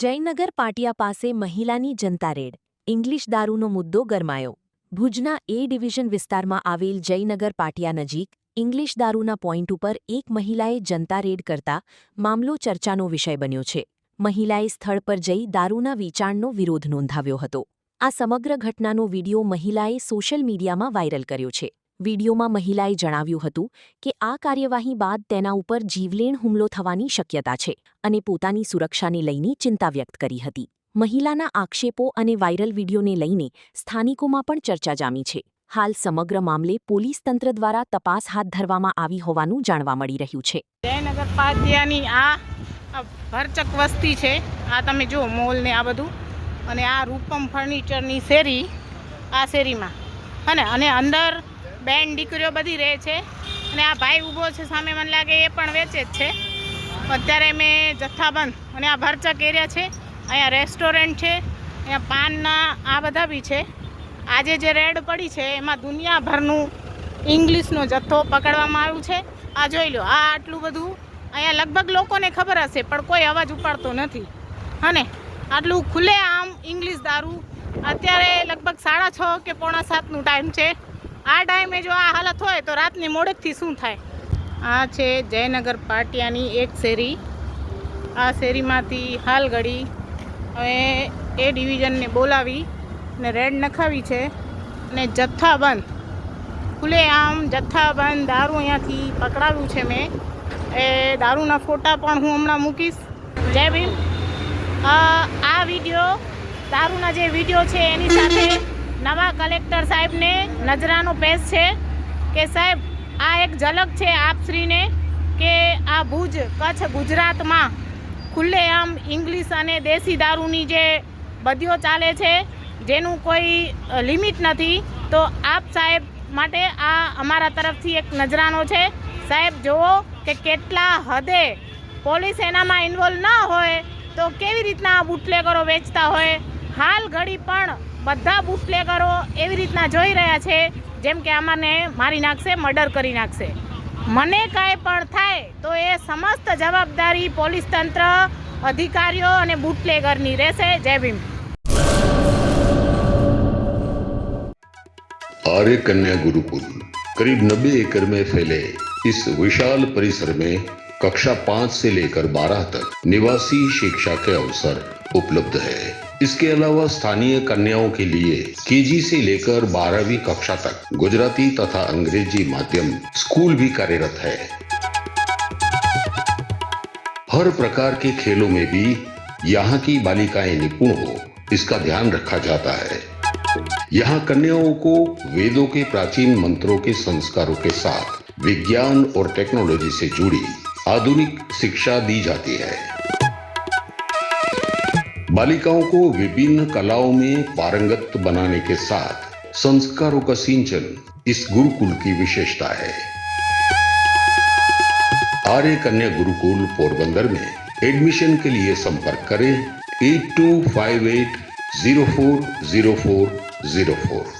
જયનગર પાટિયા પાસે મહિલાની જનતા red. English દારૂનો મુદ્દો ગરમાયો. ભુજના એ ડિવિઝન વિસ્તારમાં આવેલ જયનગર પાટિયા નજીક ઇંગ્લિશ દારૂના પોઈન્ટ ઉપર એક મહિલાએ જનતા રેડ કરતા મામલો ચર્ચાનો વિષય બન્યો છે. મહિલાએ સ્થળ પર જઈ દારૂના વેચાણનો વિરોધ નોંધાવ્યો હતો. આ સમગ્ર ઘટનાનો વીડિયો મહિલાએ સોશિયલ મીડિયામાં વાયરલ કર્યો છે. વીડિયોમાં મહિલાએ જણાવ્યું હતું કે આ કાર્યવાહી બાદ તેના ઉપર જીવલેણ હુમલો થવાની શક્યતા છે અને પોતાની સુરક્ષાને લઈને ચિંતા વ્યક્ત કરી હતી. મહિલાના આક્ષેપો અને વાયરલ વીડિયોને લઈને સ્થાનિકોમાં પણ ચર્ચા જામી છે. હાલ સમગ્ર મામલે પોલીસ તંત્ર દ્વારા તપાસ હાથ ધરવામાં આવી હોવાનું જાણવા મળી રહ્યું છે. જયનગર પાટિયાની આ ભરચક વસ્તી છે. આ તમે જો મોલ ને આ બધું, અને આ રૂપમ ફર્નિચરની શેરી, આ શેરીમાં અને અંદર બેન દીકરીઓ બધી રહે છે. અને આ ભાઈ ઊભો છે સામે, મને લાગે એ પણ વેચે જ છે. અત્યારે મેં જથ્થાબંધ, અને આ ભરચક એરિયા છે. અહીંયા રેસ્ટોરન્ટ છે, અહીંયા પાનના આ બધા બી છે. આજે જે રેડ પડી છે એમાં દુનિયાભરનું ઇંગ્લિશનો જથ્થો પકડવામાં આવ્યું છે. આ જોઈ લો, આ આટલું બધું અહીંયા લગભગ લોકોને ખબર હશે પણ કોઈ અવાજ ઉપાડતો નથી. અને આટલું ખુલ્લે આમ ઇંગ્લિશ દારૂ અત્યારે લગભગ 6:30 કે 6:45નું ટાઈમ છે. આ ટાઈમે જો આ હાલત હોય તો રાતની મોડેકથી શું થાય. આ છે જયનગર પાટિયાની એક શેરી. આ શેરીમાંથી હાલ ઘડી હવે એ ડિવિઝનને બોલાવી ને રેડ નખાવી છે. અને જથ્થાબંધ, ખુલ્લે આમ જથ્થાબંધ દારૂ અહીંયાથી પકડાવ્યું છે મેં. એ દારૂના ફોટા પણ હું હમણાં મૂકીશ. જય ભીમ. આ વિડીયો, દારૂના જે વિડીયો છે એની સાથે નવા કલેક્ટર સાહેબને નજરાનો પેશ છે કે સાહેબ આ એક ઝલક છે આપશ્રીને કે આ ભુજ કચ્છ ગુજરાતમાં ખુલ્લેઆમ ઇંગ્લિશ અને દેશી દારૂની જે બધીઓ ચાલે છે જેનું કોઈ લિમિટ નથી. તો આપ સાહેબ માટે આ અમારા તરફથી એક નજરાનો છે. સાહેબ જુઓ કે કેટલા હદે પોલીસ એનામાં ઇન્વોલ્વ ન હોય તો કેવી રીતના આ બુટલેગરો વેચતા હોય. હાલ ઘડી પણ બધા બુટલેગરો એવી રીતના જોઈ રહ્યા છે જેમ કે અમાને મારી નાખશે, મર્ડર કરી નાખશે. મને કાંઈ પણ થાય તો એ સમસ્ત જવાબદારી પોલીસ તંત્ર, અધિકારીઓ અને બુટલેગરની રહેશે. જય ભીમ. आर्य कन्या गुरुकुल करीब 90 एकड़ में फैले इस विशाल परिसर में कक्षा 5 से लेकर 12 तक निवासी शिक्षा के अवसर उपलब्ध है. इसके अलावा स्थानीय कन्याओं के लिए केजी से लेकर 12वीं कक्षा तक गुजराती तथा अंग्रेजी माध्यम स्कूल भी कार्यरत है. हर प्रकार के खेलों में भी यहाँ की बालिकाएं निपुण हो, इसका ध्यान रखा जाता है. यहाँ कन्याओं को वेदों के प्राचीन मंत्रों के संस्कारों के साथ विज्ञान और टेक्नोलॉजी से जुड़ी आधुनिक शिक्षा दी जाती है. बालिकाओं को विभिन्न कलाओं में पारंगत बनाने के साथ संस्कारों का सिंचन इस गुरुकुल की विशेषता है. आर्य कन्या गुरुकुल पोरबंदर में एडमिशन के लिए संपर्क करें 8258040404.